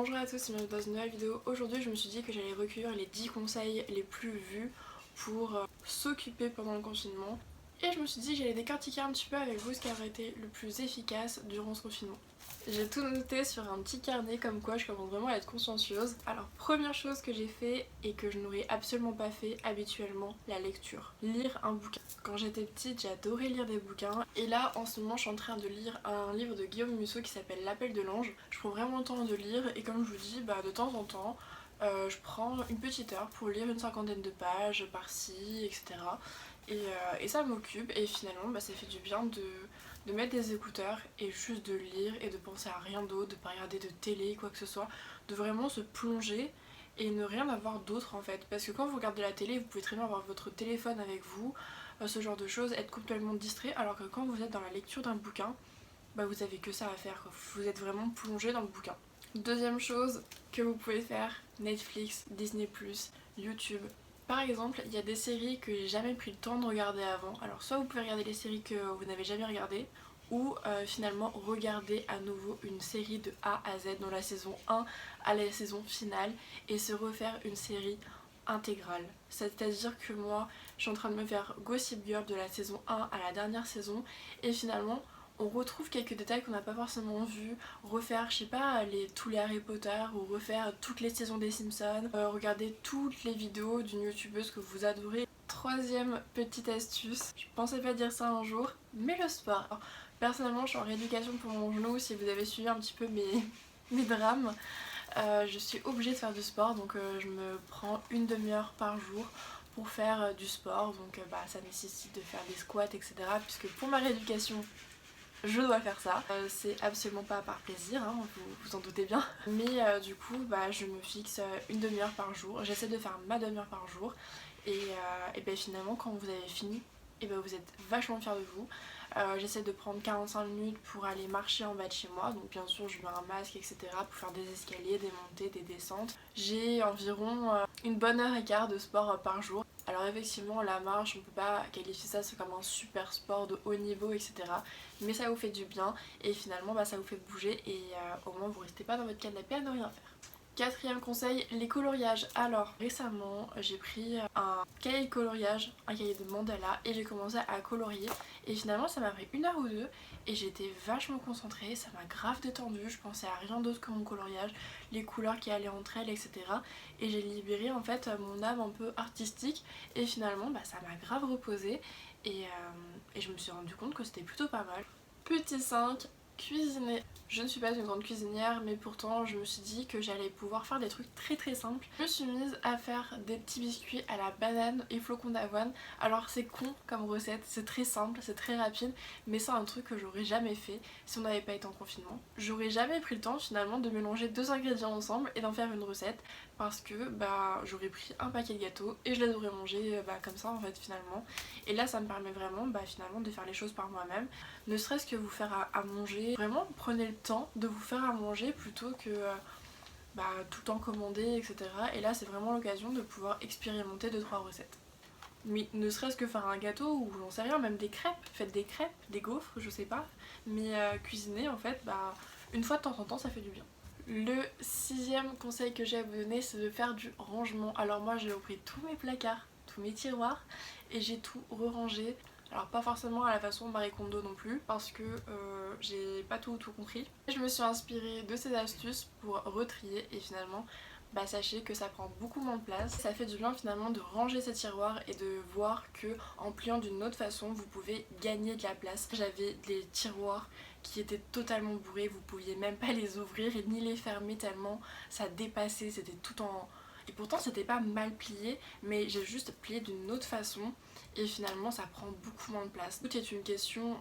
Bonjour à tous et bienvenue dans une nouvelle vidéo. Aujourd'hui je me suis dit que j'allais recueillir les 10 conseils les plus vus pour s'occuper pendant le confinement. Et je me suis dit que j'allais décortiquer un petit peu avec vous ce qui aurait été le plus efficace durant ce confinement. J'ai tout noté sur un petit carnet comme quoi je commence vraiment à être consciencieuse. Alors première chose que j'ai fait et que je n'aurais absolument pas fait habituellement, la lecture. Lire un bouquin. Quand j'étais petite j'adorais lire des bouquins et là en ce moment je suis en train de lire un livre de Guillaume Musso qui s'appelle L'appel de l'ange. Je prends vraiment le temps de lire et comme je vous dis de temps en temps je prends une petite heure pour lire une cinquantaine de pages par-ci etc. Et ça m'occupe et finalement ça fait du bien de mettre des écouteurs et juste de lire et de penser à rien d'autre, de pas regarder de télé, quoi que ce soit, de vraiment se plonger et ne rien avoir d'autre en fait. Parce que quand vous regardez la télé, vous pouvez très bien avoir votre téléphone avec vous, ce genre de choses, être complètement distrait, alors que quand vous êtes dans la lecture d'un bouquin, vous avez que ça à faire, quoi. Vous êtes vraiment plongé dans le bouquin. Deuxième chose que vous pouvez faire, Netflix, Disney+, YouTube. Par exemple, il y a des séries que j'ai jamais pris le temps de regarder avant. Alors soit vous pouvez regarder les séries que vous n'avez jamais regardées, ou finalement regarder à nouveau une série de A à Z, dans la saison 1 à la saison finale, et se refaire une série intégrale. C'est-à-dire que moi, je suis en train de me faire Gossip Girl de la saison 1 à la dernière saison, et finalement, on retrouve quelques détails qu'on n'a pas forcément vus, refaire, je sais pas, tous les Harry Potter, ou refaire toutes les saisons des Simpsons, regarder toutes les vidéos d'une youtubeuse que vous adorez. Troisième petite astuce, je pensais pas dire ça un jour, mais le sport. Alors, personnellement, je suis en rééducation pour mon genou, si vous avez suivi un petit peu mes drames. Je suis obligée de faire du sport, donc je me prends une demi-heure par jour pour faire du sport, donc ça nécessite de faire des squats, etc. Puisque pour ma rééducation, je dois faire ça. C'est absolument pas par plaisir, hein, vous en doutez bien. Mais du coup, je me fixe une demi-heure par jour. J'essaie de faire ma demi-heure par jour. Et finalement, quand vous avez fini, vous êtes vachement fiers de vous. J'essaie de prendre 45 minutes pour aller marcher en bas de chez moi. Donc bien sûr, je mets un masque, etc. pour faire des escaliers, des montées, des descentes. J'ai environ une bonne heure et quart de sport par jour. Alors effectivement la marche on peut pas qualifier ça comme un super sport de haut niveau etc. Mais ça vous fait du bien et finalement ça vous fait bouger et au moins vous restez pas dans votre canapé à ne rien faire. Quatrième conseil, les coloriages. Alors récemment j'ai pris un cahier de coloriage, un cahier de mandala et j'ai commencé à colorier et finalement ça m'a pris une heure ou deux et j'étais vachement concentrée, ça m'a grave détendue, je pensais à rien d'autre que mon coloriage, les couleurs qui allaient entre elles etc. Et j'ai libéré en fait mon âme un peu artistique et finalement ça m'a grave reposée et je me suis rendu compte que c'était plutôt pas mal. Petit 5, cuisiner. Je ne suis pas une grande cuisinière mais pourtant je me suis dit que j'allais pouvoir faire des trucs très simples. Je me suis mise à faire des petits biscuits à la banane et flocons d'avoine. Alors c'est con comme recette, c'est très simple, c'est très rapide mais c'est un truc que j'aurais jamais fait si on n'avait pas été en confinement. J'aurais jamais pris le temps finalement de mélanger deux ingrédients ensemble et d'en faire une recette parce que j'aurais pris un paquet de gâteaux et je les aurais mangés comme ça en fait finalement. Et là ça me permet vraiment finalement de faire les choses par moi-même, ne serait-ce que vous faire à manger. Vraiment prenez le temps de vous faire à manger plutôt que tout le temps commander etc. Et là c'est vraiment l'occasion de pouvoir expérimenter 2-3 recettes. Mais ne serait-ce que faire un gâteau ou j'en sais rien, même des crêpes, faites des crêpes, des gaufres, je sais pas. Mais cuisiner en fait, une fois de temps en temps ça fait du bien. Le sixième conseil que j'ai à vous donner c'est de faire du rangement. Alors moi j'ai repris tous mes placards, tous mes tiroirs et j'ai tout re-rangé. Alors pas forcément à la façon Marie Kondo non plus parce que j'ai pas tout compris. Je me suis inspirée de ces astuces pour retrier et finalement sachez que ça prend beaucoup moins de place. Ça fait du bien finalement de ranger ces tiroirs et de voir que en pliant d'une autre façon vous pouvez gagner de la place. J'avais des tiroirs qui étaient totalement bourrés, vous pouviez même pas les ouvrir et ni les fermer tellement ça dépassait, c'était tout en... Et pourtant c'était pas mal plié mais j'ai juste plié d'une autre façon et finalement ça prend beaucoup moins de place. Tout est une question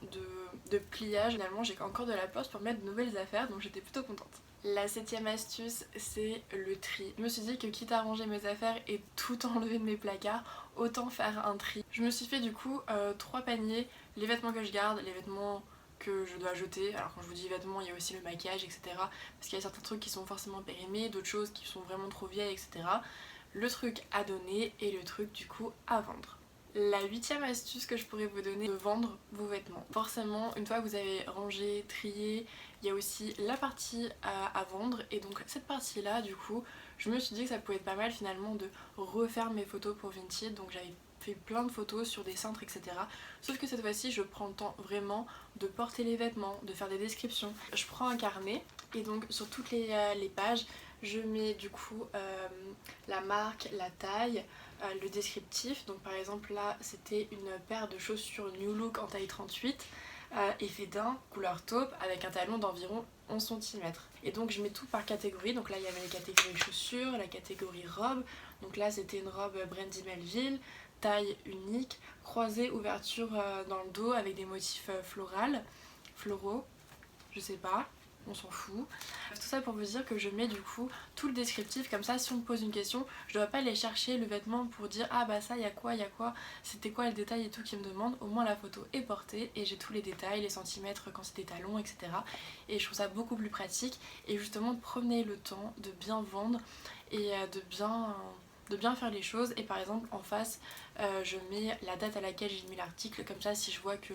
de pliage. Finalement j'ai encore de la place pour mettre de nouvelles affaires donc j'étais plutôt contente. La septième astuce c'est le tri. Je me suis dit que quitte à ranger mes affaires et tout enlever de mes placards, autant faire un tri. Je me suis fait du coup 3 paniers, les vêtements que je garde, les vêtements que je dois jeter. Alors quand je vous dis vêtements il y a aussi le maquillage etc. Parce qu'il y a certains trucs qui sont forcément périmés, d'autres choses qui sont vraiment trop vieilles etc. Le truc à donner et le truc du coup à vendre. La 8e astuce que je pourrais vous donner, de vendre vos vêtements. Forcément, une fois que vous avez rangé, trié, il y a aussi la partie à vendre, et donc cette partie là du coup je me suis dit que ça pouvait être pas mal finalement de refaire mes photos pour Vinted. Donc j'avais fait plein de photos sur des cintres, etc. Sauf que cette fois-ci je prends le temps vraiment de porter les vêtements, de faire des descriptions. Je prends un carnet et donc sur toutes les pages je mets du coup la marque, la taille, le descriptif. Donc par exemple là c'était une paire de chaussures New Look en taille 38, effet d'un, couleur taupe, avec un talon d'environ 11 cm. Et donc je mets tout par catégorie. Donc là il y avait les catégories chaussures, la catégorie robe. Donc là c'était une robe Brandy Melville, taille unique, croisée, ouverture dans le dos avec des motifs floraux, je sais pas, on s'en fout. Tout ça pour vous dire que je mets du coup tout le descriptif, comme ça si on me pose une question, je dois pas aller chercher le vêtement pour dire ah bah ça y a quoi, c'était quoi le détail et tout qui me demande. Au moins la photo est portée et j'ai tous les détails, les centimètres quand c'est des talons, etc. Et je trouve ça beaucoup plus pratique, et justement prenez le temps de bien vendre et de bien faire les choses. Et par exemple en face je mets la date à laquelle j'ai mis l'article, comme ça si je vois que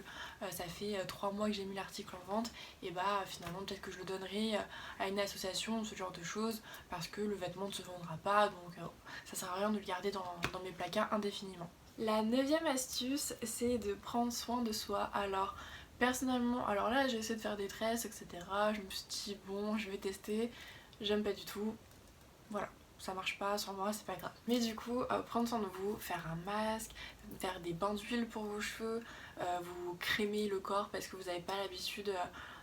ça fait 3 mois que j'ai mis l'article en vente, et bah finalement peut-être que je le donnerai à une association, ce genre de choses, parce que le vêtement ne se vendra pas, donc ça sert à rien de le garder dans mes placards indéfiniment. La 9e astuce, c'est de prendre soin de soi. Alors personnellement, alors là j'ai essayé de faire des tresses, etc. Je me suis dit bon je vais tester, j'aime pas du tout, voilà. Ça marche pas sur moi, c'est pas grave. Mais du coup, prendre soin de vous, faire un masque, faire des bains d'huile pour vos cheveux, vous crémer le corps parce que vous n'avez pas l'habitude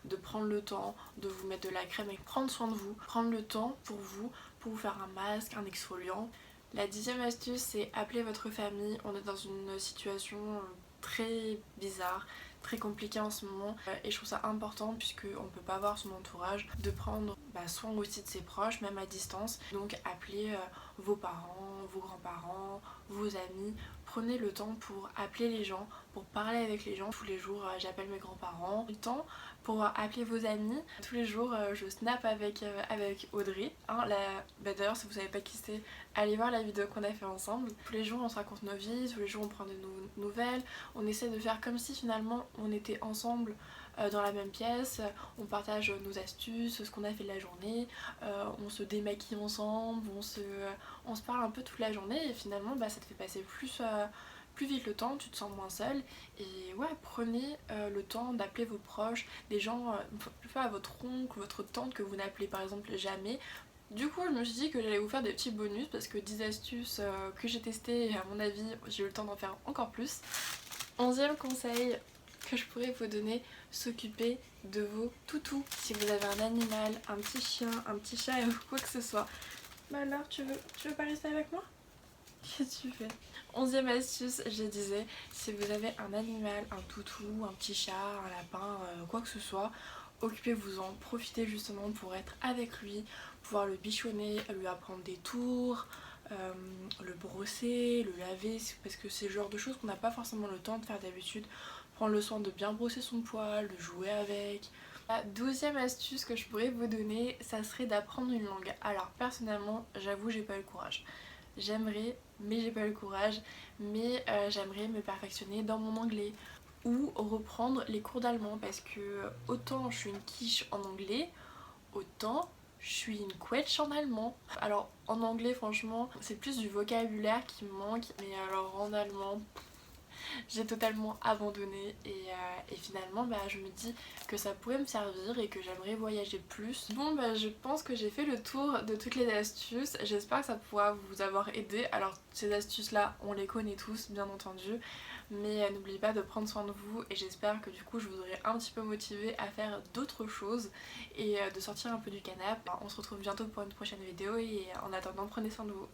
de prendre le temps de vous mettre de la crème, et prendre soin de vous, prendre le temps pour vous faire un masque, un exfoliant. La 10e astuce, c'est appeler votre famille. On est dans une situation très bizarre, très compliquée en ce moment, et je trouve ça important, puisqu'on ne peut pas voir son entourage, de prendre soin aussi de ses proches, même à distance. Donc appelez vos parents, vos grands-parents, vos amis. Prenez le temps pour appeler les gens, pour parler avec les gens. Tous les jours j'appelle mes grands-parents. Le temps pour appeler vos amis. Tous les jours je snap avec Audrey. Hein, d'ailleurs si vous savez pas qui c'est, allez voir la vidéo qu'on a fait ensemble. Tous les jours on se raconte nos vies, tous les jours on prend des nouvelles. On essaie de faire comme si finalement on était ensemble dans la même pièce. On partage nos astuces, ce qu'on a fait de la journée, on se démaquille ensemble, on se parle un peu toute la journée, et finalement ça te fait passer plus vite le temps, tu te sens moins seule. Et ouais, prenez le temps d'appeler vos proches, des gens, à votre oncle, votre tante que vous n'appelez par exemple jamais. Du coup je me suis dit que j'allais vous faire des petits bonus, parce que 10 astuces que j'ai testées, et à mon avis j'ai eu le temps d'en faire encore plus. 11e conseil que je pourrais vous donner, s'occuper de vos toutous. Si vous avez un animal, un petit chien, un petit chat ou quoi que ce soit. Bah alors tu veux pas rester avec moi? Qu'est-ce que tu fais? 11e astuce, je disais, si vous avez un animal, un toutou, un petit chat, un lapin, quoi que ce soit, occupez-vous-en, profitez justement pour être avec lui, pouvoir le bichonner, lui apprendre des tours, le brosser, le laver, parce que c'est le genre de choses qu'on n'a pas forcément le temps de faire d'habitude. Prendre le soin de bien brosser son poil, de jouer avec. La 12e astuce que je pourrais vous donner, ça serait d'apprendre une langue. Alors personnellement, j'avoue, j'ai pas eu le courage. J'aimerais, mais j'ai pas eu le courage. Mais j'aimerais me perfectionner dans mon anglais, ou reprendre les cours d'allemand, parce que autant je suis une quiche en anglais, autant je suis une quetch en allemand. Alors en anglais franchement c'est plus du vocabulaire qui me manque, mais alors en allemand j'ai totalement abandonné, et finalement je me dis que ça pourrait me servir et que j'aimerais voyager plus. Bon je pense que j'ai fait le tour de toutes les astuces, j'espère que ça pourra vous avoir aidé. Alors ces astuces là on les connaît tous bien entendu, mais n'oubliez pas de prendre soin de vous, et j'espère que du coup je vous aurai un petit peu motivé à faire d'autres choses et de sortir un peu du canapé. On se retrouve bientôt pour une prochaine vidéo, et en attendant prenez soin de vous.